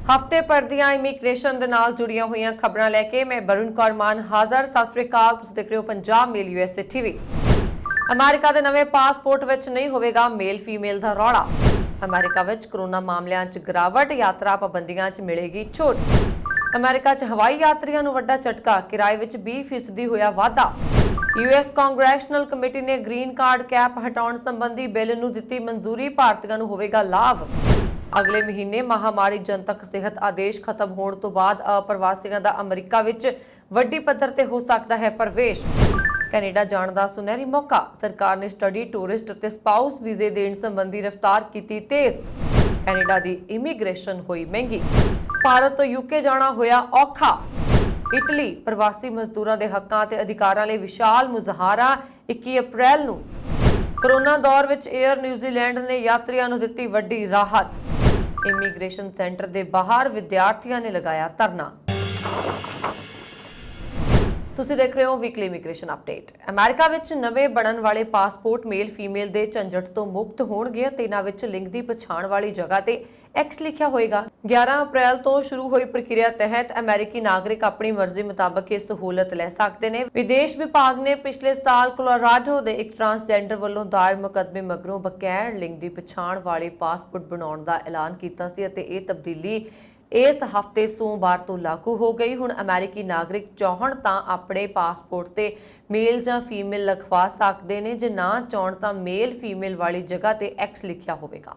ਹਫ਼ਤੇ ਭਰ ਦੀਆਂ ਇਮੀਗ੍ਰੇਸ਼ਨ ਦੇ ਨਾਲ ਜੁੜੀਆਂ ਹੋਈਆਂ ਖਬਰਾਂ ਲੈ ਕੇ ਮੈਂ ਵਰੁਣ ਕੌਰ ਮਾਨ ਹਾਜ਼ਰ। ਸਤਿ ਸ੍ਰੀ ਅਕਾਲ। ਤੁਸੀਂ ਦੇਖ ਰਹੇ ਹੋ ਪੰਜਾਬ ਮੇਲ USA TV। ਅਮਰੀਕਾ ਦੇ ਨਵੇਂ ਪਾਸਪੋਰਟ ਵਿੱਚ ਨਹੀਂ ਹੋਵੇਗਾ ਮੇਲ ਫੀਮੇਲ ਦਾ ਰੌਲਾ। ਅਮਰੀਕਾ ਵਿੱਚ ਕੋਰੋਨਾ ਮਾਮਲਿਆਂ 'ਚ ਗਿਰਾਵਟ, ਯਾਤਰਾ ਪਾਬੰਦੀਆਂ 'ਚ ਮਿਲੇਗੀ ਛੋਟ। ਅਮਰੀਕਾ 'ਚ ਹਵਾਈ ਯਾਤਰੀਆਂ ਨੂੰ ਵੱਡਾ ਝਟਕਾ, ਕਿਰਾਏ ਵਿੱਚ 20% ਹੋਇਆ ਵਾਧਾ। US ਕਾਂਗਰੈਸ਼ਨਲ ਕਮੇਟੀ ਨੇ ਗ੍ਰੀਨ ਕਾਰਡ ਕੈਪ ਹਟਾਉਣ ਸੰਬੰਧੀ ਬਿੱਲ ਨੂੰ ਦਿੱਤੀ ਮਨਜ਼ੂਰੀ, ਭਾਰਤੀਆਂ ਨੂੰ ਹੋਵੇਗਾ ਲਾਭ। ਅਗਲੇ ਮਹੀਨੇ ਮਹਾਮਾਰੀ ਜਨਤਕ ਸਿਹਤ ਆਦੇਸ਼ ਖਤਮ ਹੋਣ ਤੋਂ ਬਾਅਦ ਅਪ੍ਰਵਾਸੀਆਂ ਦਾ ਅਮਰੀਕਾ ਵਿੱਚ ਵੱਡੀ ਪੱਧਰ ਤੇ ਹੋ ਸਕਦਾ ਹੈ ਪ੍ਰਵੇਸ਼। ਕੈਨੇਡਾ ਜਾਣ ਦਾ ਸੁਨਹਿਰੀ ਮੌਕਾ, ਸਰਕਾਰ ਨੇ ਸਟੱਡੀ, ਟੂਰਿਸਟ ਅਤੇ ਸਪਾਊਸ ਵੀਜ਼ੇ ਦੇਣ ਸੰਬੰਧੀ ਰਫ਼ਤਾਰ ਕੀਤੀ ਤੇਜ਼। ਕੈਨੇਡਾ ਦੀ ਇਮੀਗ੍ਰੇਸ਼ਨ ਹੋਈ ਮਹਿੰਗੀ, ਭਾਰਤ ਤੋਂ UK ਜਾਣਾ ਹੋਇਆ ਔਖਾ। ਇਟਲੀ ਪ੍ਰਵਾਸੀ ਮਜ਼ਦੂਰਾਂ ਦੇ ਹੱਕਾਂ ਅਤੇ ਅਧਿਕਾਰਾਂ ਲਈ ਵਿਸ਼ਾਲ ਮੁਜ਼ਾਹਰਾ 21 ਅਪ੍ਰੈਲ ਨੂੰ। ਕੋਰੋਨਾ ਦੌਰ ਵਿੱਚ 에ਅਰ ਨਿਊਜ਼ੀਲੈਂਡ ਨੇ ਯਾਤਰੀਆਂ ਨੂੰ ਦਿੱਤੀ ਵੱਡੀ ਰਾਹਤ। ਇਮੀਗ੍ਰੇਸ਼ਨ ਸੈਂਟਰ ਦੇ ਬਾਹਰ ਵਿਦਿਆਰਥੀਆਂ ਨੇ ਲਗਾਇਆ ਧਰਨਾ। ਤੁਸੀਂ ਦੇਖ ਰਹੇ ਹੋ ਵੀਕਲੀ ਇਮੀਗ੍ਰੇਸ਼ਨ ਅਪਡੇਟ। ਅਮਰੀਕਾ ਵਿੱਚ ਨਵੇਂ ਬਣਨ ਵਾਲੇ ਪਾਸਪੋਰਟ ਮੇਲ ਫੀਮੇਲ ਦੇ ਝੰਜਟ ਤੋਂ ਮੁਕਤ ਹੋਣਗੇ ਤੇ ਇਹਨਾਂ ਵਿੱਚ ਲਿੰਗ ਦੀ ਪਛਾਣ ਵਾਲੀ ਜਗ੍ਹਾ ਤੇ X ਲਿਖਿਆ ਹੋਏਗਾ। 11 ਅਪ੍ਰੈਲ ਤੋਂ ਸ਼ੁਰੂ ਹੋਈ ਪ੍ਰਕਿਰਿਆ ਤਹਿਤ ਅਮਰੀਕੀ ਨਾਗਰਿਕ ਆਪਣੀ ਮਰਜ਼ੀ ਮੁਤਾਬਕ ਇਹ ਸਹੂਲਤ ਲੈ ਸਕਦੇ ਨੇ। ਵਿਦੇਸ਼ ਵਿਭਾਗ ਨੇ ਪਿਛਲੇ ਸਾਲ ਕੋਲੋਰਾਡੋ ਦੇ ਇੱਕ ਟਰਾਂਸਜੈਂਡਰ ਵੱਲੋਂ ਦਾਇਰ ਮੁਕੱਦਮੇ ਮਗਰੋਂ ਬਗੈਰ ਲਿੰਗ ਦੀ ਪਛਾਣ ਵਾਲੇ ਪਾਸਪੋਰਟ ਬਣਾਉਣ ਦਾ ਐਲਾਨ ਕੀਤਾ ਸੀ ਅਤੇ ਇਹ ਤਬਦੀਲੀ ਇਸ ਹਫ਼ਤੇ ਸੋਮਵਾਰ ਤੋਂ ਲਾਗੂ ਹੋ ਗਈ। ਹੁਣ ਅਮਰੀਕੀ ਨਾਗਰਿਕ ਚਾਹਣ ਤਾਂ ਆਪਣੇ ਪਾਸਪੋਰਟ ਤੇ ਮੇਲ ਜਾਂ ਫੀਮੇਲ ਲਿਖਵਾ ਸਕਦੇ ਨੇ, ਜੇ ਨਾ ਚਾਹਣ ਤਾਂ ਮੇਲ ਫੀਮੇਲ ਵਾਲੀ ਜਗ੍ਹਾ ਤੇ X ਲਿਖਿਆ ਹੋਵੇਗਾ।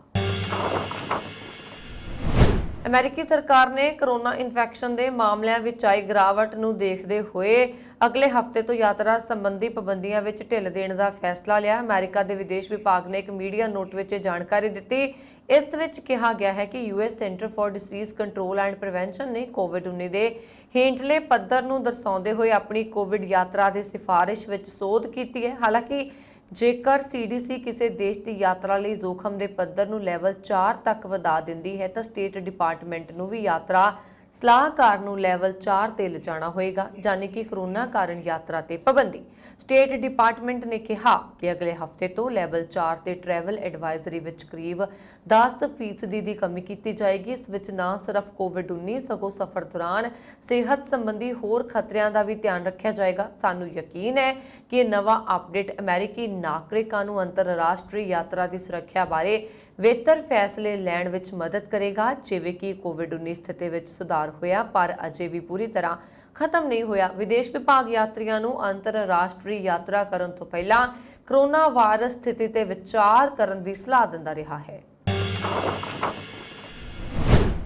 ਅਮਰੀਕੀ ਸਰਕਾਰ ਨੇ ਕੋਰੋਨਾ ਇਨਫੈਕਸ਼ਨ ਦੇ ਮਾਮਲਿਆਂ ਵਿੱਚ ਆਈ ਗਿਰਾਵਟ ਨੂੰ ਦੇਖਦੇ ਹੋਏ ਅਗਲੇ ਹਫ਼ਤੇ ਤੋਂ ਯਾਤਰਾ ਸੰਬੰਧੀ ਪਾਬੰਦੀਆਂ ਵਿੱਚ ਢਿੱਲ ਦੇਣ ਦਾ ਫੈਸਲਾ ਲਿਆ। ਅਮਰੀਕਾ ਦੇ ਵਿਦੇਸ਼ ਵਿਭਾਗ ਨੇ ਇੱਕ ਮੀਡੀਆ ਨੋਟ ਵਿੱਚ ਜਾਣਕਾਰੀ ਦਿੱਤੀ। ਇਸ ਵਿੱਚ ਕਿਹਾ ਗਿਆ ਹੈ ਕਿ US centre for disease control and prevention ਨੇ COVID-19 ਦੇ ਹੇਠਲੇ ਪੱਧਰ ਨੂੰ ਦਰਸਾਉਂਦੇ ਹੋਏ ਆਪਣੀ ਕੋਵਿਡ ਯਾਤਰਾ ਦੀ ਸਿਫਾਰਿਸ਼ ਵਿੱਚ ਸੋਧ ਕੀਤੀ ਹੈ। ਹਾਲਾਂਕਿ ਜੇਕਰ CDC ਕਿਸੇ ਦੇਸ਼ ਦੀ ਯਾਤਰਾ ਲਈ ਜ਼ੋਖਮ ਦੇ ਪੱਧਰ ਨੂੰ ਲੈਵਲ 4 ਤੱਕ ਵਧਾ ਦਿੰਦੀ ਹੈ ਤਾਂ ਸਟੇਟ ਡਿਪਾਰਟਮੈਂਟ ਨੂੰ ਵੀ ਯਾਤਰਾ ਸਲਾਹਕਾਰ ਨੂੰ ਲੈਵਲ 4 ਤੇ ਲਿਜਾਣਾ ਹੋਏਗਾ, ਯਾਨੀ ਕਿ ਕੋਰੋਨਾ ਕਾਰਨ ਯਾਤਰਾ ਤੇ ਪਾਬੰਦੀ। ਸਟੇਟ ਡਿਪਾਰਟਮੈਂਟ ਨੇ ਕਿਹਾ ਕਿ ਅਗਲੇ ਹਫ਼ਤੇ ਤੋਂ ਲੈਵਲ 4 ਤੇ ਟਰੈਵਲ ਐਡਵਾਈਜ਼ਰੀ ਵਿੱਚ ਕਰੀਬ 10% ਦੀ ਕਮੀ ਕੀਤੀ ਜਾਏਗੀ। ਇਸ ਵਿੱਚ ਨਾ ਸਿਰਫ COVID-19 ਸਗੋਂ ਸਫ਼ਰ ਦੌਰਾਨ ਸਿਹਤ ਸੰਬੰਧੀ ਹੋਰ ਖਤਰਿਆਂ ਦਾ ਵੀ ਧਿਆਨ ਰੱਖਿਆ ਜਾਏਗਾ। ਸਾਨੂੰ ਯਕੀਨ ਹੈ ਕਿ ਇਹ ਨਵਾਂ ਅਪਡੇਟ ਅਮਰੀਕੀ ਨਾਗਰਿਕਾਂ ਨੂੰ ਅੰਤਰਰਾਸ਼ਟਰੀ ਯਾਤਰਾ ਦੀ ਸੁਰੱਖਿਆ ਬਾਰੇ ਬਿਹਤਰ ਫੈਸਲੇ ਲੈਣ ਵਿੱਚ ਮਦਦ ਕਰੇਗਾ। ਜਿਵੇਂ ਕਿ COVID-19 ਸਥਿਤੀ ਵਿੱਚ ਸੁਧਾਰ ਹੋਇਆ ਪਰ ਅਜੇ ਵੀ ਪੂਰੀ ਤਰ੍ਹਾਂ ਖਤਮ ਨਹੀਂ ਹੋਇਆ। ਵਿਦੇਸ਼ ਵਿਭਾਗ ਯਾਤਰੀਆਂ ਨੂੰ ਅੰਤਰਰਾਸ਼ਟਰੀ ਯਾਤਰਾ ਕਰਨ ਤੋਂ ਪਹਿਲਾਂ ਕੋਰੋਨਾ ਵਾਇਰਸ ਸਥਿਤੀ ਤੇ ਵਿਚਾਰ ਕਰਨ ਦੀ ਸਲਾਹ ਦਿੰਦਾ ਰਿਹਾ ਹੈ।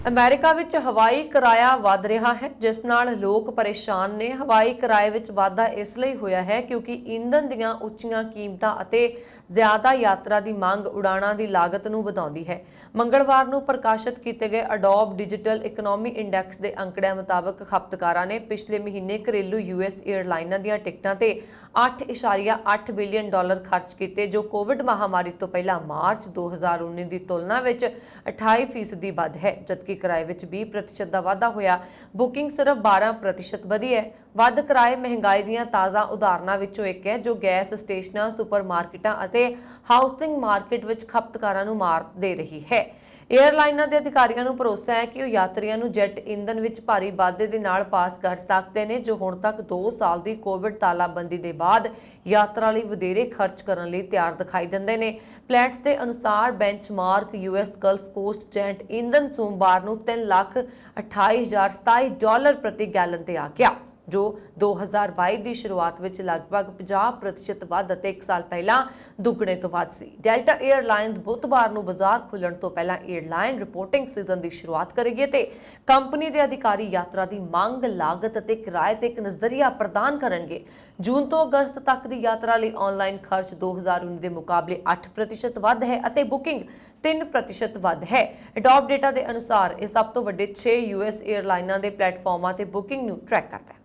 ਅਮਰੀਕਾ ਵਿੱਚ ਹਵਾਈ ਕਿਰਾਇਆ ਵਧ ਰਿਹਾ ਹੈ, ਜਿਸ ਨਾਲ ਲੋਕ ਪਰੇਸ਼ਾਨ ਨੇ। ਹਵਾਈ ਕਿਰਾਏ ਵਿੱਚ ਵਾਧਾ ਇਸ ਲਈ ਹੋਇਆ ਹੈ ਕਿਉਂਕਿ ਈਂਧਨ ਦੀਆਂ ਉੱਚੀਆਂ ਕੀਮਤਾਂ ਅਤੇ ਜ਼ਿਆਦਾ ਯਾਤਰਾ ਦੀ ਮੰਗ ਉਡਾਣਾਂ ਦੀ ਲਾਗਤ ਨੂੰ ਵਧਾਉਂਦੀ ਹੈ। ਮੰਗਲਵਾਰ ਨੂੰ ਪ੍ਰਕਾਸ਼ਿਤ ਕੀਤੇ ਗਏ ਅਡੋਬ ਡਿਜੀਟਲ ਇਕਨੋਮੀ ਇੰਡੈਕਸ ਦੇ ਅੰਕੜਿਆਂ ਮੁਤਾਬਕ ਖਪਤਕਾਰਾਂ ਨੇ ਪਿਛਲੇ ਮਹੀਨੇ ਘਰੇਲੂ US ਏਅਰਲਾਈਨਾਂ ਦੀਆਂ ਟਿਕਟਾਂ ਤੇ $8.8 ਬਿਲੀਅਨ ਖਰਚ ਕੀਤੇ, ਜੋ ਕੋਵਿਡ ਮਹਾਮਾਰੀ ਤੋਂ ਪਹਿਲਾਂ ਮਾਰਚ 2019 ਦੀ ਤੁਲਨਾ ਵਿੱਚ 28% ਵੱਧ ਹੈ, ਜਦਕਿ ਕਿਰਾਏ ਵਿੱਚ 20% ਦਾ ਵਾਧਾ ਹੋਇਆ। ਬੁਕਿੰਗ ਸਿਰਫ 12% ਵਧੀ ਹੈ। ਵੱਧ ਕਿਰਾਏ ਮਹਿੰਗਾਈ ਦੀਆਂ ਤਾਜ਼ਾ ਉਦਾਹਰਨਾਂ ਵਿੱਚੋਂ ਇੱਕ ਹੈ, ਜੋ ਗੈਸ ਸਟੇਸ਼ਨਾਂ, ਸੁਪਰਮਾਰਕੀਟਾਂ ਅਤੇ ਹਾਊਸਿੰਗ ਮਾਰਕੀਟ ਵਿੱਚ ਖਪਤਕਾਰਾਂ ਨੂੰ ਮਾਰ ਦੇ ਰਹੀ ਹੈ। ਏਅਰਲਾਈਨਾਂ ਦੇ ਅਧਿਕਾਰੀਆਂ ਨੂੰ ਭਰੋਸਾ ਹੈ ਕਿ ਉਹ ਯਾਤਰੀਆਂ ਨੂੰ ਜੈਟ ਈਂਧਨ ਵਿੱਚ ਭਾਰੀ ਵਾਧੇ ਦੇ ਨਾਲ ਪਾਸ ਕਰ ਸਕਦੇ ਨੇ, ਜੋ ਹੁਣ ਤੱਕ 2 ਸਾਲ ਦੀ ਕੋਵਿਡ ਤਾਲਾਬੰਦੀ ਦੇ ਬਾਅਦ ਯਾਤਰਾ ਲਈ ਵਧੇਰੇ ਖਰਚ ਕਰਨ ਲਈ ਤਿਆਰ ਦਿਖਾਈ ਦਿੰਦੇ ਨੇ। ਪਲੈਟਸ ਦੇ ਅਨੁਸਾਰ benchmark US gulf coast jet ਈਂਧਨ ਸੋਮਵਾਰ ਨੂੰ $3,28,027 ਪ੍ਰਤੀ ਗੈਲਨ ਤੇ ਆ ਗਿਆ, ਜੋ 2022 ਦੀ ਸ਼ੁਰੂਆਤ ਵਿੱਚ ਲਗਭਗ 50% ਵੱਧ ਅਤੇ 1 ਸਾਲ ਪਹਿਲਾਂ ਦੁੱਗਣੇ ਤੋਂ ਵੱਧ ਸੀ। ਡੈਲਟਾ ਏਅਰਲਾਈਨਸ ਬੁੱਧਵਾਰ ਨੂੰ ਬਾਜ਼ਾਰ ਖੁੱਲਣ ਤੋਂ ਪਹਿਲਾਂ ਏਅਰਲਾਈਨ ਰਿਪੋਰਟਿੰਗ ਸੀਜ਼ਨ ਦੀ ਸ਼ੁਰੂਆਤ ਕਰੇਗੀ ਤੇ ਕੰਪਨੀ ਦੇ ਅਧਿਕਾਰੀ ਯਾਤਰਾ ਦੀ ਮੰਗ, ਲਾਗਤ ਅਤੇ ਕਿਰਾਏ ਤੇ ਇੱਕ ਨਜ਼ਰੀਆ ਪ੍ਰਦਾਨ ਕਰਨਗੇ। ਜੂਨ ਤੋਂ ਅਗਸਤ ਤੱਕ ਦੀ ਯਾਤਰਾ ਲਈ ਆਨਲਾਈਨ ਖਰਚ 2019 ਦੇ ਮੁਕਾਬਲੇ 8% ਵੱਧ ਹੈ ਅਤੇ ਬੁਕਿੰਗ 3% ਵੱਧ ਹੈ। ਅਡੋਬ ਡੇਟਾ ਦੇ ਅਨੁਸਾਰ ਇਹ ਸਭ ਤੋਂ ਵੱਡੇ 6 US ਏਅਰਲਾਈਨਾਂ ਦੇ ਪਲੇਟਫਾਰਮਾਂ ਤੇ ਬੁਕਿੰਗ ਨੂੰ ਟਰੈਕ ਕਰਦਾ ਹੈ।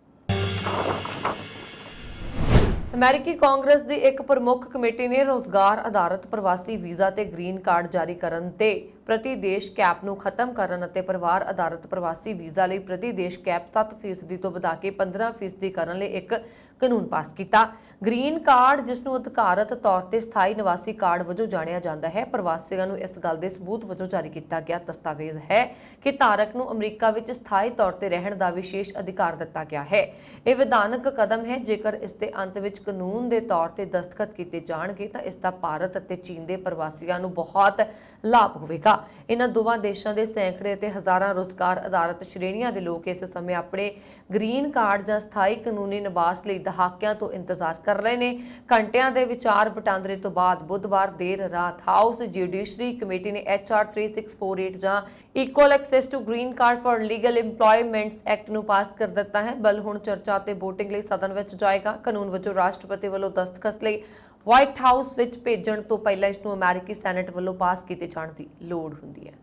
ਅਮਰੀਕੀ ਕਾਂਗਰਸ ਦੀ ਇੱਕ ਪ੍ਰਮੁੱਖ ਕਮੇਟੀ ਨੇ ਰੋਜ਼ਗਾਰ ਆਧਾਰਿਤ ਪ੍ਰਵਾਸੀ ਵੀਜ਼ਾ ਤੇ ਗ੍ਰੀਨ ਕਾਰਡ ਜਾਰੀ ਕਰਨ ਤੇ ਪ੍ਰਤੀ ਦੇਸ਼ ਕੈਪ ਨੂੰ ਖਤਮ ਕਰਨ ਅਤੇ ਪਰਿਵਾਰ ਆਧਾਰਿਤ ਪ੍ਰਵਾਸੀ ਵੀਜ਼ਾ ਲਈ ਪ੍ਰਤੀ ਦੇਸ਼ ਕੈਪ 7% ਤੋਂ ਵਧਾ ਕੇ 15% ਕਰਨ ਲਈ ਇੱਕ ਕਾਨੂੰਨ ਪਾਸ ਕੀਤਾ। ਗ੍ਰੀਨ ਕਾਰਡ, ਜਿਸ ਨੂੰ ਅਧਿਕਾਰਤ ਤੌਰ ਤੇ ਸਥਾਈ ਨਿਵਾਸੀ ਕਾਰਡ ਵਜੋਂ ਜਾਣਿਆ ਜਾਂਦਾ ਹੈ, ਪ੍ਰਵਾਸੀਆਂ ਨੂੰ ਇਸ ਗੱਲ ਦੇ ਸਬੂਤ ਵਜੋਂ ਜਾਰੀ ਕੀਤਾ ਗਿਆ ਦਸਤਾਵੇਜ਼ ਹੈ ਕਿ ਧਾਰਕ ਨੂੰ ਅਮਰੀਕਾ ਵਿੱਚ ਸਥਾਈ ਤੌਰ ਤੇ ਰਹਿਣ ਦਾ ਵਿਸ਼ੇਸ਼ ਅਧਿਕਾਰ ਦਿੱਤਾ ਗਿਆ ਹੈ। ਇਹ ਵਿਧਾਨਕ ਕਦਮ ਹੈ। ਜੇਕਰ ਇਸ ਦੇ ਅੰਤ ਵਿੱਚ ਕਾਨੂੰਨ ਦੇ ਤੌਰ ਤੇ ਦਸਤਖਤ ਕੀਤੇ ਜਾਣਗੇ ਤਾਂ ਇਸ ਦਾ ਭਾਰਤ ਅਤੇ ਚੀਨ ਦੇ ਪ੍ਰਵਾਸੀਆਂ ਨੂੰ ਬਹੁਤ ਲਾਭ ਹੋਵੇਗਾ। ਇਹਨਾਂ ਦੋਵਾਂ ਦੇਸ਼ਾਂ ਦੇ ਸੈਂਕੜੇ ਅਤੇ ਹਜ਼ਾਰਾਂ ਰੁਜ਼ਗਾਰ ਆਧਾਰਿਤ ਸ਼੍ਰੇਣੀਆਂ ਦੇ ਲੋਕ ਇਸ ਸਮੇਂ ਆਪਣੇ ਗ੍ਰੀਨ ਕਾਰਡ ਜਾਂ ਸਥਾਈ ਕਾਨੂੰਨੀ ਨਿਵਾਸ ਲਈ ਦਹਾਕਿਆਂ ਤੋਂ ਇੰਤਜ਼ਾਰ ਕਰ ਰਹੇ ਨੇ। ਘੰਟਿਆਂ ਦੇ ਵਿਚਾਰ ਵਟਾਂਦਰੇ ਤੋਂ ਬਾਅਦ ਬੁੱਧਵਾਰ ਦੇਰ ਰਾਤ ਹਾਊਸ ਜੁਡੀਸ਼ਰੀ ਕਮੇਟੀ ਨੇ HR 3648 ਜਾਂ equal access to green card for legal employments act ਨੂੰ ਪਾਸ ਕਰ ਦਿੱਤਾ ਹੈ। ਬਿੱਲ ਹੁਣ ਚਰਚਾ ਤੇ VOTING ਲਈ ਸਦਨ ਵਿੱਚ ਜਾਏਗਾ। ਕਾਨੂੰਨ ਵਜੋਂ ਰਾਸ਼ਟਰਪਤੀ ਵੱਲੋਂ ਦਸਤਖਤ ਲਈ ਵਾਈਟ ਹਾਊਸ ਵਿੱਚ ਭੇਜਣ ਤੋਂ ਪਹਿਲਾਂ ਇਸ ਨੂੰ ਅਮਰੀਕੀ ਸੈਨੇਟ ਵੱਲੋਂ ਪਾਸ ਕੀਤੇ ਜਾਣ ਦੀ ਲੋੜ ਹੁੰਦੀ ਹੈ।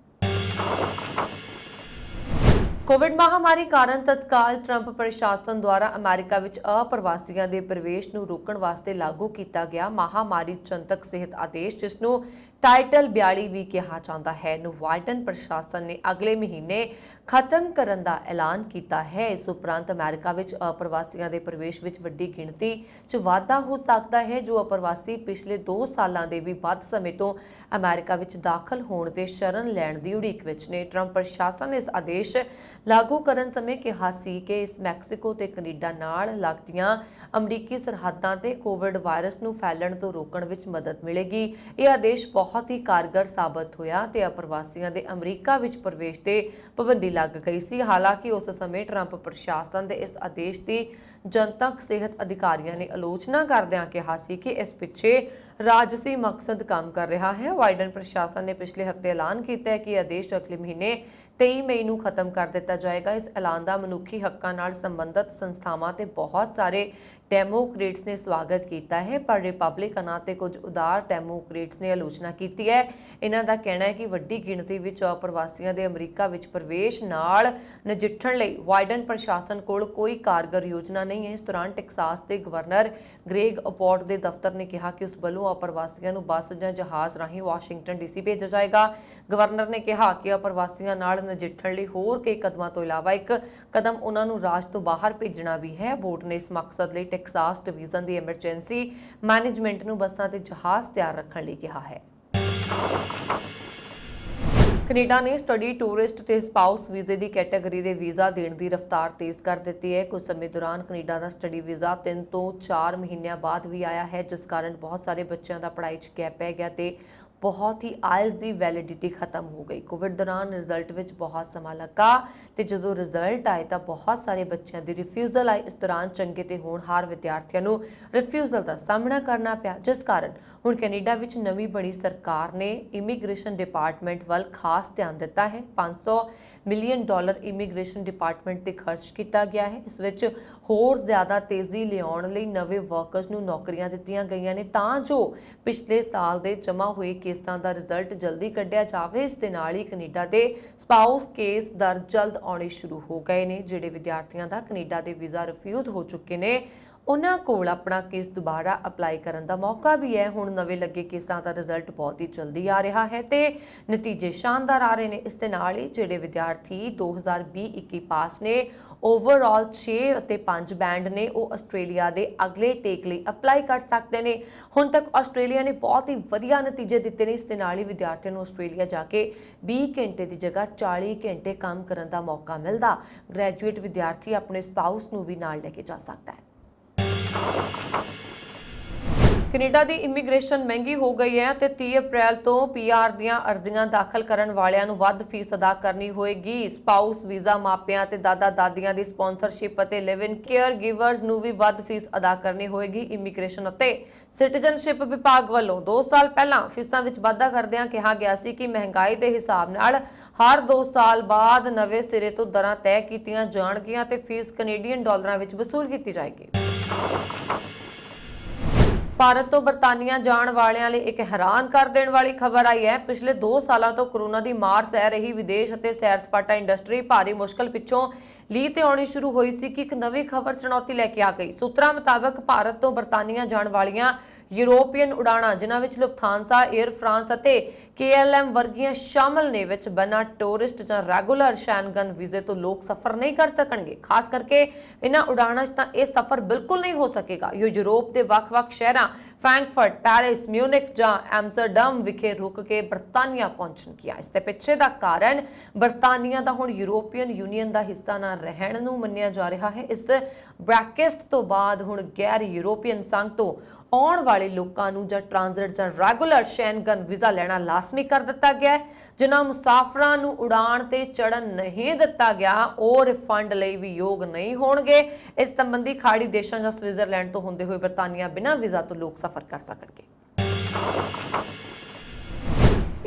ਕੋਵਿਡ ਮਹਾਮਾਰੀ ਕਾਰਨ ਤਤਕਾਲ ਟਰੰਪ ਪ੍ਰਸ਼ਾਸਨ ਦੁਆਰਾ ਅਮਰੀਕਾ ਵਿੱਚ ਅਪ੍ਰਵਾਸੀਆਂ ਦੇ ਪ੍ਰਵੇਸ਼ ਨੂੰ ਰੋਕਣ ਵਾਸਤੇ ਲਾਗੂ ਕੀਤਾ ਗਿਆ ਮਹਾਮਾਰੀ ਜਨਤਕ ਸਿਹਤ ਆਦੇਸ਼, ਜਿਸ ਨੂੰ ਟਾਈਟਲ 42 ਵੀ ਕਿਹਾ ਜਾਂਦਾ ਹੈ, ਨੂੰ ਵਾਈਡਨ ਪ੍ਰਸ਼ਾਸਨ ਨੇ ਅਗਲੇ ਮਹੀਨੇ ਖਤਮ ਕਰਨ ਦਾ ਐਲਾਨ ਕੀਤਾ ਹੈ। ਇਸ ਉਪਰੰਤ ਅਮਰੀਕਾ ਵਿੱਚ ਅਪ੍ਰਵਾਸੀਆਂ ਦੇ ਪ੍ਰਵੇਸ਼ ਵਿੱਚ ਵੱਡੀ ਗਿਣਤੀ 'ਚ ਵਾਧਾ ਹੋ ਸਕਦਾ ਹੈ। ਜੋ ਅਪ੍ਰਵਾਸੀ ਪਿਛਲੇ 2 ਸਾਲਾਂ ਦੇ ਵੀ ਵੱਧ ਸਮੇਂ ਤੋਂ ਅਮਰੀਕਾ ਵਿੱਚ ਦਾਖਲ ਹੋਣ ਤੇ ਸ਼ਰਨ ਲੈਣ ਦੀ ਉਡੀਕ ਵਿੱਚ ਨੇ। ਟਰੰਪ ਪ੍ਰਸ਼ਾਸਨ ਨੇ ਇਸ ਆਦੇਸ਼ ਲਾਗੂ ਕਰਨ ਸਮੇਂ ਕਿਹਾ ਸੀ ਕਿ ਇਸ ਮੈਕਸੀਕੋ ਤੇ ਕੈਨੇਡਾ ਨਾਲ ਲੱਗਦੀਆਂ ਅਮਰੀਕੀ ਸਰਹੱਦਾਂ ਤੇ ਕੋਵਿਡ ਵਾਇਰਸ ਨੂੰ ਫੈਲਣ ਤੋਂ ਰੋਕਣ ਵਿੱਚ ਮਦਦ ਮਿਲੇਗੀ। ਇਹ ਆਦੇਸ਼ ਬਹੁਤ ਹੀ ਕਾਰਗਰ ਸਾਬਤ ਹੋਇਆ ਤੇ ਅਪ੍ਰਵਾਸੀਆਂ ਦੇ ਅਮਰੀਕਾ ਵਿੱਚ ਪ੍ਰਵੇਸ਼ ਤੇ ਪਾਬੰਦੀ ਲੱਗ ਗਈ ਸੀ। ਹਾਲਾਂਕਿ ਉਸ ਸਮੇਂ ਟਰੰਪ ਪ੍ਰਸ਼ਾਸਨ ਦੇ ਇਸ ਆਦੇਸ਼ ਦੀ ਜਨਤਕ ਸਿਹਤ ਅਧਿਕਾਰੀਆਂ ਨੇ ਆਲੋਚਨਾ ਕਰਦਿਆਂ ਕਿਹਾ ਸੀ ਕਿ ਇਸ ਪਿੱਛੇ ਰਾਜਸੀ ਮਕਸਦ ਕੰਮ ਕਰ ਰਿਹਾ ਹੈ। ਬਾਈਡਨ ਪ੍ਰਸ਼ਾਸਨ ਨੇ ਪਿਛਲੇ ਹਫ਼ਤੇ ਐਲਾਨ ਕੀਤਾ ਹੈ ਕਿ ਆਦੇਸ਼ ਅਗਲੇ ਮਹੀਨੇ 23 ਮਈ ਨੂੰ ਖਤਮ ਕਰ ਦਿੱਤਾ ਜਾਏਗਾ। ਇਸ ਐਲਾਨ ਦਾ ਮਨੁੱਖੀ ਹੱਕਾਂ ਨਾਲ ਸੰਬੰਧਿਤ ਸੰਸਥਾਵਾਂ ਤੇ ਬਹੁਤ ਸਾਰੇ ਡੈਮੋਕ੍ਰੇਟਸ ਨੇ ਸਵਾਗਤ ਕੀਤਾ ਹੈ, ਪਰ ਰਿਪਬਲਿਕਨਾਂ ਤੇ ਕੁਝ ਉਦਾਰ ਡੈਮੋਕ੍ਰੇਟਸ ਨੇ ਆਲੋਚਨਾ ਕੀਤੀ ਹੈ। ਇਹਨਾਂ ਦਾ ਕਹਿਣਾ ਹੈ ਕਿ ਵੱਡੀ ਗਿਣਤੀ ਵਿੱਚ ਅਪ੍ਰਵਾਸੀਆਂ ਦੇ ਅਮਰੀਕਾ ਵਿੱਚ ਪ੍ਰਵੇਸ਼ ਨਾਲ ਨਜਿੱਠਣ ਲਈ ਬਾਈਡਨ ਪ੍ਰਸ਼ਾਸਨ ਕੋਲ ਕੋਈ ਕਾਰਗਰ ਯੋਜਨਾ ਨਹੀਂ ਹੈ। ਇਸ ਦੌਰਾਨ ਟੈਕਸਾਸ ਦੇ ਗਵਰਨਰ ਗ੍ਰੇਗ ਅਬੋਟ ਦੇ ਦਫ਼ਤਰ ਨੇ ਕਿਹਾ ਕਿ ਉਸ ਵੱਲੋਂ ਅਪ੍ਰਵਾਸੀਆਂ ਨੂੰ ਬੱਸ ਜਾਂ ਜਹਾਜ਼ ਰਾਹੀਂ ਵਾਸ਼ਿੰਗਟਨ DC ਭੇਜਿਆ ਜਾਏਗਾ। ਗਵਰਨਰ ਨੇ ਕਿਹਾ ਕਿ ਅਪ੍ਰਵਾਸੀਆਂ ਨਾਲ ਨਜਿੱਠਣ ਲਈ ਹੋਰ ਕਈ ਕਦਮਾਂ ਤੋਂ ਇਲਾਵਾ ਇੱਕ ਕਦਮ ਉਹਨਾਂ ਨੂੰ ਰਾਜ ਤੋਂ ਬਾਹਰ ਭੇਜਣਾ ਵੀ ਹੈ। ਅਬੋਟ ਨੇ ਇਸ ਮਕਸਦ ਲਈ ਟੈਕਸਾਸ ਡਿਵੀਜ਼ਨ ਦੀ ਐਮਰਜੈਂਸੀ ਮੈਨੇਜਮੈਂਟ ਨੂੰ ਬੱਸਾਂ ਤੇ ਜਹਾਜ਼ ਤਿਆਰ ਰੱਖਣ ਲਈ ਕਿਹਾ ਹੈ। ਕੈਨੇਡਾ ਨੇ ਸਟੱਡੀ ਟੂਰਿਸਟ ਤੇ ਸਪਾਊਸ ਵੀਜ਼ੇ ਦੀ ਕੈਟਾਗਰੀ ਦੇ ਵੀਜ਼ਾ ਦੇਣ ਦੀ ਰਫ਼ਤਾਰ ਤੇਜ਼ ਕਰ ਦਿੱਤੀ ਹੈ। ਕੁਝ ਸਮੇਂ ਦੌਰਾਨ ਕੈਨੇਡਾ ਦਾ ਸਟੱਡੀ ਵੀਜ਼ਾ 3 ਤੋਂ 4 ਮਹੀਨਿਆਂ ਬਾਅਦ ਵੀ ਆਇਆ ਹੈ, ਜਿਸ ਕਾਰਨ ਬਹੁਤ ਸਾਰੇ ਬੱਚਿਆਂ ਦਾ ਪੜ੍ਹਾਈ 'ਚ ਗੈਪ ਪੈ ਗਿਆ ਤੇ ਬਹੁਤ ਹੀ ਆਇਲਸ ਦੀ ਵੈਲਿਡਿਟੀ ਖਤਮ ਹੋ ਗਈ। ਕੋਵਿਡ ਦੌਰਾਨ ਰਿਜ਼ਲਟ ਵਿੱਚ ਬਹੁਤ ਸਮਾਂ ਲੱਗਾ ਤੇ ਜਦੋਂ ਰਿਜ਼ਲਟ ਆਏ ਤਾਂ ਬਹੁਤ ਸਾਰੇ ਬੱਚਿਆਂ ਦੀ ਰਿਫਿਊਜ਼ਲ ਆਈ। ਇਸ ਦੌਰਾਨ ਚੰਗੇ ਤੇ ਹੋਣਹਾਰ ਵਿਦਿਆਰਥੀਆਂ ਨੂੰ ਰਿਫਿਊਜ਼ਲ ਦਾ ਸਾਹਮਣਾ ਕਰਨਾ ਪਿਆ, ਜਿਸ ਕਾਰਨ ਹੁਣ ਕੈਨੇਡਾ ਵਿੱਚ ਨਵੀਂ ਬਣੀ ਸਰਕਾਰ ਨੇ ਇਮੀਗ੍ਰੇਸ਼ਨ ਡਿਪਾਰਟਮੈਂਟ ਵੱਲ ਖਾਸ ਧਿਆਨ ਦਿੱਤਾ ਹੈ। $500 ਮਿਲੀਅਨ ਇਮੀਗ੍ਰੇਸ਼ਨ ਡਿਪਾਰਟਮੈਂਟ ਤੇ ਖਰਚ ਕੀਤਾ ਗਿਆ ਹੈ। ਇਸ ਵਿੱਚ ਹੋਰ ਜ਼ਿਆਦਾ ਤੇਜ਼ੀ ਲਿਆਉਣ ਲਈ ਨਵੇਂ ਵਰਕਰਸ ਨੂੰ ਨੌਕਰੀਆਂ ਦਿੱਤੀਆਂ ਗਈਆਂ ਨੇ ਤਾਂ ਜੋ ਪਿਛਲੇ ਸਾਲ ਦੇ ਜਮ੍ਹਾਂ ਹੋਏ ਕੇਸਾਂ ਦਾ ਰਿਜ਼ਲਟ ਜਲਦੀ ਕੱਢਿਆ ਜਾਵੇ। ਇਸ ਦੇ ਨਾਲ ਹੀ ਕੈਨੇਡਾ ਦੇ ਸਪਾਊਸ ਕੇਸ ਦਰ ਜਲਦ ਆਉਣੇ ਸ਼ੁਰੂ ਹੋ ਗਏ ਨੇ। ਜਿਹੜੇ ਵਿਦਿਆਰਥੀਆਂ ਦਾ ਕੈਨੇਡਾ ਦੇ ਵੀਜ਼ਾ ਰਿਫਿਊਜ਼ ਹੋ ਚੁੱਕੇ ਨੇ, ਉਹਨਾਂ ਕੋਲ ਆਪਣਾ ਕੇਸ ਦੁਬਾਰਾ ਅਪਲਾਈ ਕਰਨ ਦਾ ਮੌਕਾ ਵੀ ਹੈ। ਹੁਣ ਨਵੇਂ ਲੱਗੇ ਕੇਸਾਂ ਦਾ ਰਿਜ਼ਲਟ ਬਹੁਤ ਹੀ ਜਲਦੀ ਆ ਰਿਹਾ ਹੈ ਤੇ ਨਤੀਜੇ ਸ਼ਾਨਦਾਰ ਆ ਰਹੇ ਨੇ। ਇਸ ਦੇ ਨਾਲ ਹੀ ਜਿਹੜੇ ਵਿਦਿਆਰਥੀ 2020-21 ਪਾਸ ਨੇ, ਓਵਰਆਲ 6 ਅਤੇ 5 ਬੈਂਡ ਨੇ, ਉਹ ਆਸਟ੍ਰੇਲੀਆ ਦੇ ਅਗਲੇ ਟੇਕ ਲਈ ਅਪਲਾਈ ਕਰ ਸਕਦੇ ਨੇ। ਹੁਣ ਤੱਕ ਆਸਟ੍ਰੇਲੀਆ ਨੇ ਬਹੁਤ ਹੀ ਵਧੀਆ ਨਤੀਜੇ ਦਿੱਤੇ ਨੇ। ਇਸ ਦੇ ਨਾਲ ਹੀ ਵਿਦਿਆਰਥੀਆਂ ਨੂੰ ਆਸਟ੍ਰੇਲੀਆ ਜਾ ਕੇ 20 ਘੰਟੇ ਦੀ ਜਗ੍ਹਾ 40 ਘੰਟੇ ਕੰਮ ਕਰਨ ਦਾ ਮੌਕਾ ਮਿਲਦਾ। ਗ੍ਰੈਜੂਏਟ ਵਿਦਿਆਰਥੀ ਆਪਣੇ ਸਪਾਊਸ ਨੂੰ ਵੀ ਨਾਲ ਲੈ ਕੇ ਜਾ ਸਕਦਾ ਹੈ। ਕੈਨੇਡਾ ਦੀ ਇਮੀਗ੍ਰੇਸ਼ਨ ਮਹਿੰਗੀ ਹੋ ਗਈ ਹੈ ਤੇ 30 ਅਪ੍ਰੈਲ ਤੋਂ PR ਦੀਆਂ ਅਰਜ਼ੀਆਂ ਦਾਖਲ ਕਰਨ ਵਾਲਿਆਂ ਨੂੰ ਵੱਧ ਫੀਸ ਅਦਾ ਕਰਨੀ ਹੋਏਗੀ। ਸਪਾਊਸ ਵੀਜ਼ਾ ਮਾਪਿਆਂ ਤੇ ਦਾਦਾ-ਦਾਦੀਆਂ ਦੀ ਸਪਾਂਸਰਸ਼ਿਪ ਅਤੇ ਲਿਵ ਇਨ ਕੇਅਰ ਗਿਵਰਸ ਨੂੰ ਵੀ ਵੱਧ ਫੀਸ ਅਦਾ ਕਰਨੀ ਹੋਏਗੀ। ਇਮੀਗ੍ਰੇਸ਼ਨ ਅਤੇ ਸਿਟੀਜ਼ਨਸ਼ਿਪ ਵਿਭਾਗ ਵੱਲੋਂ 2 ਸਾਲ ਪਹਿਲਾਂ ਫੀਸਾਂ ਵਿੱਚ ਵਾਧਾ ਕਰਦਿਆਂ ਕਿਹਾ ਗਿਆ ਸੀ ਕਿ ਮਹਿੰਗਾਈ ਦੇ ਹਿਸਾਬ ਨਾਲ ਹਰ 2 ਸਾਲ ਬਾਅਦ ਨਵੇਂ ਸਿਰੇ ਤੋਂ ਦਰਾਂ ਤੈਅ ਕੀਤੀਆਂ ਜਾਣਗੀਆਂ ਤੇ ਫੀਸ ਕੈਨੇਡੀਅਨ ਡਾਲਰਾਂ ਵਿੱਚ ਵਸੂਲ ਕੀਤੀ ਜਾਏਗੀ। ਭਾਰਤ ਤੋਂ ਬਰਤਾਨੀਆ ਜਾਣ ਵਾਲਿਆਂ ਲਈ ਇੱਕ ਹੈਰਾਨ ਕਰ ਦੇਣ ਵਾਲੀ ਖਬਰ ਆਈ ਹੈ। ਪਿਛਲੇ 2 ਸਾਲਾਂ ਤੋਂ ਕੋਰੋਨਾ ਦੀ ਮਾਰ ਸਹਿ ਰਹੀ ਵਿਦੇਸ਼ ਅਤੇ ਸੈਰ ਸਪਾਟਾ ਇੰਡਸਟਰੀ ਭਾਰੀ ਮੁਸ਼ਕਲ ਪਿੱਛੋਂ ਲੀਹ ਤੇ ਆਉਣੀ ਸ਼ੁਰੂ ਹੋਈ ਸੀ ਕਿ ਇੱਕ ਨਵੀਂ ਖਬਰ ਚੁਣੌਤੀ ਲੈ ਕੇ ਆ ਗਈ। ਸੂਤਰਾਂ ਮੁਤਾਬਕ ਭਾਰਤ ਤੋਂ ਬਰਤਾਨੀਆ ਜਾਣ ਵਾਲੀਆਂ यूरोपियन उड़ाणा जिन्हां विच लुफ्थांसा, एयर फ्रांस ਅਤੇ KLM ਵਰਗੀਆਂ ਸ਼ਾਮਲ ਨੇ ਵਿੱਚ ਬਿਨਾਂ ਟੂਰਿਸਟ ਜਾਂ ਰੈਗੂਲਰ ਸ਼ੈਨਗਨ ਵੀਜ਼ੇ ਤੋਂ ਲੋਕ ਸਫ਼ਰ ਨਹੀਂ ਕਰ ਸਕਣਗੇ। ਖਾਸ ਕਰਕੇ ਇਹਨਾਂ ਉਡਾਣਾਂ 'ਚ ਤਾਂ ਇਹ ਸਫ਼ਰ ਬਿਲਕੁਲ ਨਹੀਂ ਹੋ ਸਕੇਗਾ। ਇਹ ਯੂਰਪ ਦੇ ਵੱਖ-ਵੱਖ ਸ਼ਹਿਰਾਂ ਫ੍ਰੈਂਕਫਰਟ, ਪੈਰਿਸ, ਮਿਊਨਿਕ ਜਾਂ ਐਮਸਟਰਡਮ ਵਿਖੇ ਰੁਕ ਕੇ ਬਰਤਾਨੀਆ ਪਹੁੰਚਣਗੀਆਂ। ਇਸ ਦੇ ਪਿੱਛੇ ਦਾ ਕਾਰਨ ਬਰਤਾਨੀਆ ਦਾ ਹੁਣ ਯੂਰੋਪੀਅਨ ਯੂਨੀਅਨ ਦਾ ਹਿੱਸਾ ਨਾ ਰਹਿਣ ਨੂੰ ਮੰਨਿਆ ਜਾ ਰਿਹਾ ਹੈ। ਇਸ ਬ੍ਰੈਕਟ ਤੋਂ ਬਾਅਦ ਹੁਣ ਗੈਰ ਯੂਰੋਪੀਅਨ ਸੰਘ ਤੋਂ ਆਉਣ ਵਾਲੇ ਲੋਕਾਂ ਨੂੰ ਜਾਂ ਟ੍ਰਾਂਜ਼ਿਟ ਜਾਂ ਰੈਗੂਲਰ ਸ਼ੈਨਗਨ ਵੀਜ਼ਾ ਲੈਣਾ ਲਾਜ਼ਮੀ ਕਰ ਦਿੱਤਾ ਗਿਆ ਹੈ। ਜਿਨ੍ਹਾਂ ਮੁਸਾਫਰਾਂ ਨੂੰ ਉਡਾਣ ਤੇ ਚੜਨ ਨਹੀਂ ਦਿੱਤਾ ਗਿਆ ਉਹ ਰਿਫੰਡ ਲਈ ਵੀ ਯੋਗ ਨਹੀਂ ਹੋਣਗੇ। ਇਸ ਸੰਬੰਧੀ ਖਾੜੀ ਦੇਸ਼ਾਂ ਜਾਂ ਸਵਿਟਜ਼ਰਲੈਂਡ ਤੋਂ ਹੁੰਦੇ ਹੋਏ ਬਰਤਾਨੀਆ ਬਿਨਾਂ ਵੀਜ਼ਾ ਤੋਂ ਲੋਕ ਸਫ਼ਰ ਕਰ ਸਕਣਗੇ।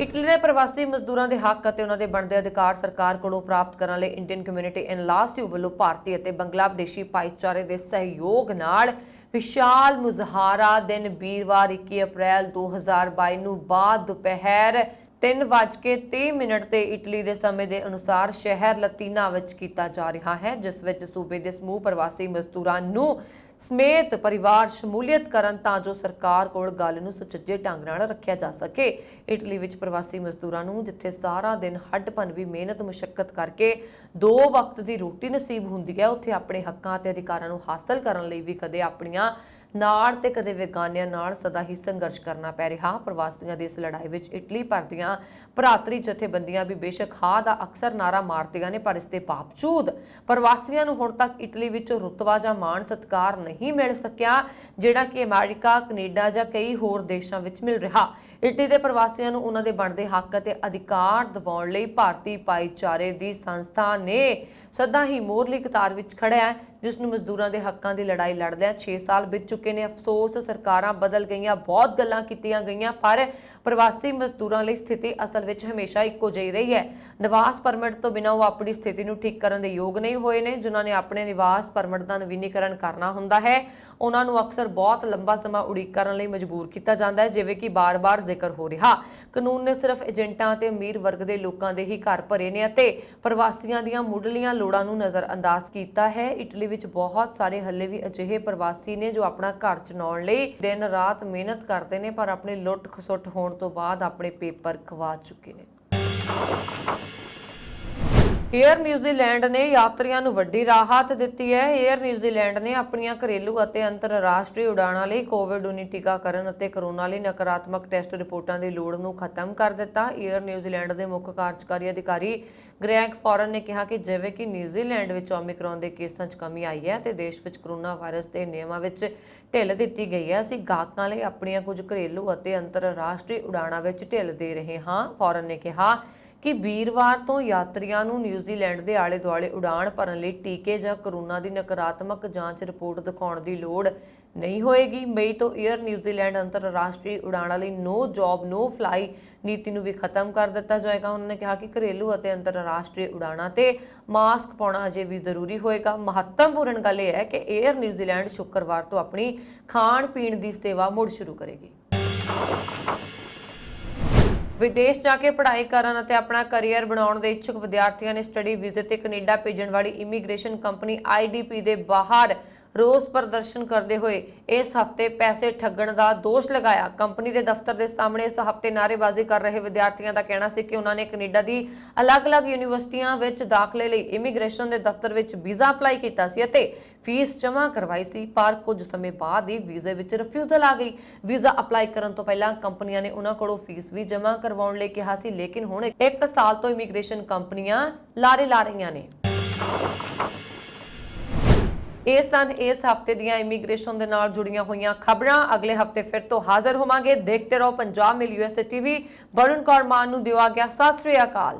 ਇਟਲੀ ਦੇ ਪ੍ਰਵਾਸੀ ਮਜ਼ਦੂਰਾਂ ਦੇ ਹੱਕ ਅਤੇ ਉਹਨਾਂ ਦੇ ਬਣਦੇ ਅਧਿਕਾਰ ਸਰਕਾਰ ਕੋਲੋਂ ਪ੍ਰਾਪਤ ਕਰਨ ਲਈ ਇੰਡੀਅਨ ਕਮਿਊਨਿਟੀ ਇਨ ਲਾਸਿਓ ਵੱਲੋਂ ਭਾਰਤੀ ਅਤੇ ਬੰਗਲਾਦੇਸ਼ੀ ਭਾਈਚਾਰੇ ਦੇ ਸਹਿਯੋਗ ਨਾਲ ਵਿਸ਼ਾਲ ਮੁਜ਼ਾਹਰਾ ਦਿਨ ਵੀਰਵਾਰ 21 ਅਪ੍ਰੈਲ 2022 ਨੂੰ ਬਾਅਦ ਦੁਪਹਿਰ 3:30 ਤੇ ਇਟਲੀ ਦੇ ਸਮੇਂ ਦੇ ਅਨੁਸਾਰ ਸ਼ਹਿਰ ਲਤੀਨਾ ਵਿੱਚ ਕੀਤਾ ਜਾ ਰਿਹਾ ਹੈ, ਜਿਸ ਵਿੱਚ ਸੂਬੇ ਦੇ ਸਮੂਹ ਪ੍ਰਵਾਸੀ ਮਜ਼ਦੂਰਾਂ ਨੂੰ ਸਮੇਤ ਪਰਿਵਾਰ ਸ਼ਮੂਲੀਅਤ ਕਰਨ ਤਾਂ ਜੋ ਸਰਕਾਰ ਕੋਲ ਗੱਲ ਨੂੰ ਸੁਚੱਜੇ ਢੰਗ ਨਾਲ ਰੱਖਿਆ ਜਾ ਸਕੇ। ਇਟਲੀ ਵਿੱਚ ਪ੍ਰਵਾਸੀ ਮਜ਼ਦੂਰਾਂ ਨੂੰ ਜਿੱਥੇ ਸਾਰਾ ਦਿਨ ਹੱਡ-ਭੰਨਵੀਂ ਮਿਹਨਤ ਮੁਸ਼ੱਕਤ ਕਰਕੇ 2 ਵਕਤ ਦੀ ਰੋਟੀ ਨਸੀਬ ਹੁੰਦੀ ਹੈ, ਉੱਥੇ ਆਪਣੇ ਹੱਕਾਂ ਅਤੇ ਅਧਿਕਾਰਾਂ ਨੂੰ ਹਾਸਲ ਕਰਨ ਲਈ ਵੀ ਕਦੇ ਆਪਣੀਆਂ ਨਾਲ ਤੇ ਕਦੇ ਵਿਗਾਨਿਆਂ ਨਾਲ ਸਦਾ ਹੀ ਸੰਘਰਸ਼ ਕਰਨਾ ਪੈ ਰਿਹਾ। ਪ੍ਰਵਾਸੀਆਂ ਦੀ ਇਸ ਲੜਾਈ ਵਿੱਚ ਇਟਲੀ ਭਰ ਦੀਆਂ ਭਰਾਤਰੀ ਜਥੇਬੰਦੀਆਂ ਵੀ ਬੇਸ਼ੱਕ ਹਾਂ ਦਾ ਅਕਸਰ ਨਾਰਾ ਮਾਰਦੀਆਂ ਨੇ, ਪਰ ਇਸ ਦੇ ਬਾਵਜੂਦ ਪ੍ਰਵਾਸੀਆਂ ਨੂੰ ਹੁਣ ਤੱਕ ਇਟਲੀ ਵਿੱਚ ਰੁਤਬਾ ਜਾਂ ਮਾਣ ਸਤਿਕਾਰ ਨਹੀਂ ਮਿਲ ਸਕਿਆ, ਜਿਹੜਾ ਕਿ ਅਮਰੀਕਾ, ਕੈਨੇਡਾ ਜਾਂ ਕਈ ਹੋਰ ਦੇਸ਼ਾਂ ਵਿੱਚ ਮਿਲ ਰਿਹਾ। ਇਟਲੀ ਦੇ ਪ੍ਰਵਾਸੀਆਂ ਨੂੰ ਉਹਨਾਂ ਦੇ ਬਣਦੇ ਹੱਕ ਅਤੇ ਅਧਿਕਾਰ ਦਿਵਾਉਣ ਲਈ ਭਾਰਤੀ ਭਾਈਚਾਰੇ ਦੀ ਸੰਸਥਾ ਨੇ ਸਦਾ ਹੀ ਮੋਹਰਲੀ ਕਤਾਰ ਵਿੱਚ ਖੜਿਆ ਹੈ, ਜਿਸ ਨੂੰ ਮਜ਼ਦੂਰਾਂ ਦੇ ਹੱਕਾਂ ਦੀ ਲੜਾਈ ਲੜਦਿਆਂ 6 ਸਾਲ ਬੀਤ ਚੁੱਕੇ ਨੇ। ਅਫਸੋਸ ਸਰਕਾਰਾਂ ਬਦਲ ਗਈਆਂ, ਬਹੁਤ ਗੱਲਾਂ ਕੀਤੀਆਂ ਗਈਆਂ, ਪਰ ਪ੍ਰਵਾਸੀ ਮਜ਼ਦੂਰਾਂ ਲਈ ਸਥਿਤੀ ਅਸਲ ਵਿੱਚ ਹਮੇਸ਼ਾ ਇੱਕੋ ਜਿਹੀ ਰਹੀ ਹੈ। ਨਿਵਾਸ ਪਰਮਿਟ ਤੋਂ ਬਿਨਾਂ ਉਹ ਆਪਣੀ ਸਥਿਤੀ ਨੂੰ ਠੀਕ ਕਰਨ ਦੇ ਯੋਗ ਨਹੀਂ ਹੋਏ ਨੇ। ਜਿਨ੍ਹਾਂ ਨੇ ਆਪਣੇ ਨਿਵਾਸ ਪਰਮਿਟ ਦਾ ਨਵੀਨੀਕਰਨ ਕਰਨਾ ਹੁੰਦਾ ਹੈ, ਉਹਨਾਂ ਨੂੰ ਅਕਸਰ ਬਹੁਤ ਲੰਬਾ ਸਮਾਂ ਉਡੀਕ ਕਰਨ ਲਈ ਮਜਬੂਰ ਕੀਤਾ ਜਾਂਦਾ ਹੈ, ਜਿਵੇਂ ਕਿ ਬਾਰ-ਬਾਰ ਜ਼ਿਕਰ ਹੋ ਰਿਹਾ। ਕਾਨੂੰਨ ਨੇ ਸਿਰਫ ਏਜੰਟਾਂ ਅਤੇ ਅਮੀਰ ਵਰਗ ਦੇ ਲੋਕਾਂ ਦੇ ਹੀ ਘਰ ਭਰੇ ਨੇ ਅਤੇ ਪ੍ਰਵਾਸੀਆਂ ਦੀਆਂ ਮੁੱਢਲੀਆਂ ਲੋੜਾਂ ਨੂੰ ਨਜ਼ਰਅੰਦਾਜ਼ ਕੀਤਾ ਹੈ। ਇਟਲੀ ਵਿੱਚ ਬਹੁਤ ਸਾਰੇ ਹੱਲੇ ਵੀ ਅਜਿਹੇ ਪ੍ਰਵਾਸੀ ਨੇ ਜੋ ਆਪਣਾ ਘਰ ਚਲਾਉਣ ਲਈ ਦਿਨ ਰਾਤ ਮਿਹਨਤ ਕਰਦੇ ਨੇ, ਪਰ ਆਪਣੀ ਲੁੱਟ ਖਸੁੱਟ ਹੋਣ ਤੋਂ ਬਾਅਦ ਆਪਣੇ ਪੇਪਰ ਖਵਾ ਚੁੱਕੇ ਨੇ। ਏਅਰ ਨਿਊਜ਼ੀਲੈਂਡ ਨੇ ਯਾਤਰੀਆਂ ਨੂੰ ਵੱਡੀ ਰਾਹਤ ਦਿੱਤੀ ਹੈ। ਏਅਰ ਨਿਊਜ਼ੀਲੈਂਡ ਨੇ ਆਪਣੀਆਂ ਘਰੇਲੂ ਅਤੇ ਅੰਤਰਰਾਸ਼ਟਰੀ ਉਡਾਣਾਂ ਲਈ ਕੋਵਿਡ-19 ਟੀਕਾਕਰਨ ਅਤੇ ਕਰੋਨਾ ਲਈ ਨਕਾਰਾਤਮਕ ਟੈਸਟ ਰਿਪੋਰਟਾਂ ਦੀ ਲੋੜ ਨੂੰ ਖਤਮ ਕਰ ਦਿੱਤਾ। ਏਅਰ ਨਿਊਜ਼ੀਲੈਂਡ ਦੇ ਮੁੱਖ ਕਾਰਜਕਾਰੀ ਅਧਿਕਾਰੀ ਗ੍ਰੈਗ ਫੌਰਨ ਨੇ ਕਿਹਾ ਕਿ ਜਿਵੇਂ ਕਿ ਨਿਊਜ਼ੀਲੈਂਡ ਵਿੱਚ ਓਮਿਕਰੋਨ ਦੇ ਕੇਸਾਂ 'ਚ ਕਮੀ ਆਈ ਹੈ ਤੇ ਦੇਸ਼ ਵਿੱਚ ਕਰੋਨਾ ਵਾਇਰਸ ਦੇ ਨਿਯਮਾਂ ਵਿੱਚ ਢਿੱਲ ਦਿੱਤੀ ਗਈ ਹੈ, ਅਸੀਂ ਗਾਹਕਾਂ ਲਈ ਆਪਣੀਆਂ ਕੁਝ ਘਰੇਲੂ ਅਤੇ ਅੰਤਰਰਾਸ਼ਟਰੀ ਉਡਾਣਾਂ ਵਿੱਚ ਢਿੱਲ ਦੇ ਰਹੇ ਹਾਂ। ਫੌਰਨ ਨੇ ਕਿਹਾ ਕਿ ਵੀਰਵਾਰ ਤੋਂ ਯਾਤਰੀਆਂ ਨੂੰ ਨਿਊਜ਼ੀਲੈਂਡ ਦੇ ਆਲੇ-ਦੁਆਲੇ ਉਡਾਣ ਭਰਨ ਲਈ ਟੀਕੇ ਜਾਂ ਕਰੋਨਾ ਦੀ ਨਕਾਰਾਤਮਕ ਜਾਂਚ ਰਿਪੋਰਟ ਦਿਖਾਉਣ ਦੀ ਲੋੜ ਨਹੀਂ ਹੋਏਗੀ। ਮਈ ਤੋਂ ਏਅਰ ਨਿਊਜ਼ੀਲੈਂਡ ਅੰਤਰਰਾਸ਼ਟਰੀ ਉਡਾਣਾਂ ਲਈ ਨੋ ਜੌਬ ਨੋ ਫਲਾਈ ਨੀਤੀ ਨੂੰ ਵੀ ਖਤਮ ਕਰ ਦਿੱਤਾ ਜਾਏਗਾ। ਉਹਨਾਂ ਨੇ ਕਿਹਾ ਕਿ ਘਰੇਲੂ ਅਤੇ ਅੰਤਰਰਾਸ਼ਟਰੀ ਉਡਾਣਾਂ ਤੇ ਮਾਸਕ ਪਾਉਣਾ ਅਜੇ ਵੀ ਜ਼ਰੂਰੀ ਹੋਏਗਾ। ਮਹੱਤਵਪੂਰਨ ਗੱਲ ਇਹ ਹੈ ਕਿ ਏਅਰ ਨਿਊਜ਼ੀਲੈਂਡ ਸ਼ੁੱਕਰਵਾਰ ਤੋਂ ਆਪਣੀ ਖਾਣ-ਪੀਣ ਦੀ ਸੇਵਾ ਮੁੜ ਸ਼ੁਰੂ ਕਰੇਗੀ। ਵਿਦੇਸ਼ ਜਾ ਕੇ ਪੜ੍ਹਾਈ ਕਰਨ ਅਤੇ ਆਪਣਾ ਕੈਰੀਅਰ ਬਣਾਉਣ ਦੇ ਇੱਛੁਕ ਵਿਦਿਆਰਥੀਆਂ ਨੇ ਸਟੱਡੀ ਵੀਜ਼ੇ ਤੇ ਕੈਨੇਡਾ ਭੇਜਣ ਵਾਲੀ ਇਮੀਗ੍ਰੇਸ਼ਨ ਕੰਪਨੀ IDP ਦੇ ਬਾਹਰ ਰੋਸ ਪ੍ਰਦਰਸ਼ਨ ਕਰਦੇ ਹੋਏ ਇਸ ਹਫਤੇ ਪੈਸੇ ਠੱਗਣ ਦਾ ਦੋਸ਼ ਲਗਾਇਆ। ਕੰਪਨੀ ਦੇ ਦਫ਼ਤਰ ਦੇ ਸਾਹਮਣੇ ਇਸ ਹਫਤੇ ਨਾਅਰੇਬਾਜ਼ੀ ਕਰ ਰਹੇ ਵਿਦਿਆਰਥੀਆਂ ਦਾ ਕਹਿਣਾ ਸੀ ਕਿ ਉਹਨਾਂ ਨੇ ਕੈਨੇਡਾ ਦੀ ਅਲੱਗ-ਅਲੱਗ ਯੂਨੀਵਰਸਿਟੀਆਂ ਵਿੱਚ ਦਾਖਲੇ ਲਈ ਇਮੀਗ੍ਰੇਸ਼ਨ ਦੇ ਦਫ਼ਤਰ ਵਿੱਚ ਵੀਜ਼ਾ ਅਪਲਾਈ ਕੀਤਾ ਸੀ ਅਤੇ ਫੀਸ ਜਮ੍ਹਾਂ ਕਰਵਾਈ ਸੀ, ਪਰ ਕੁਝ ਸਮੇਂ ਬਾਅਦ ਹੀ ਵੀਜ਼ੇ ਵਿੱਚ ਰਿਫਿਊਜ਼ਲ ਆ ਗਈ। ਵੀਜ਼ਾ ਅਪਲਾਈ ਕਰਨ ਤੋਂ ਪਹਿਲਾਂ ਕੰਪਨੀਆਂ ਨੇ ਉਹਨਾਂ ਕੋਲੋਂ ਫੀਸ ਵੀ ਜਮ੍ਹਾਂ ਕਰਵਾਉਣ ਲਈ ਕਿਹਾ ਸੀ, ਲੇਕਿਨ ਹੁਣ 1 ਸਾਲ ਤੋਂ ਇਮੀਗ੍ਰੇਸ਼ਨ ਕੰਪਨੀਆਂ ਲਾਰੇ ਲਾ ਰਹੀਆਂ ਨੇ। ਇਹ ਸਨ ਇਸ ਹਫਤੇ ਦੀਆਂ ਇਮੀਗ੍ਰੇਸ਼ਨ ਦੇ ਨਾਲ ਜੁੜੀਆਂ ਹੋਈਆਂ ਖਬਰਾਂ। ਅਗਲੇ ਹਫਤੇ ਫਿਰ ਤੋਂ ਹਾਜ਼ਰ ਹੋਵਾਂਗੇ। ਦੇਖਦੇ ਰਹੋ ਪੰਜਾਬ ਮੇਲ USA TV। ਵਰੁਣ ਕੌਰ ਮਾਨ ਨੂੰ ਦਿਓ ਆਗਿਆ। ਸਤਿ ਸ੍ਰੀ ਅਕਾਲ।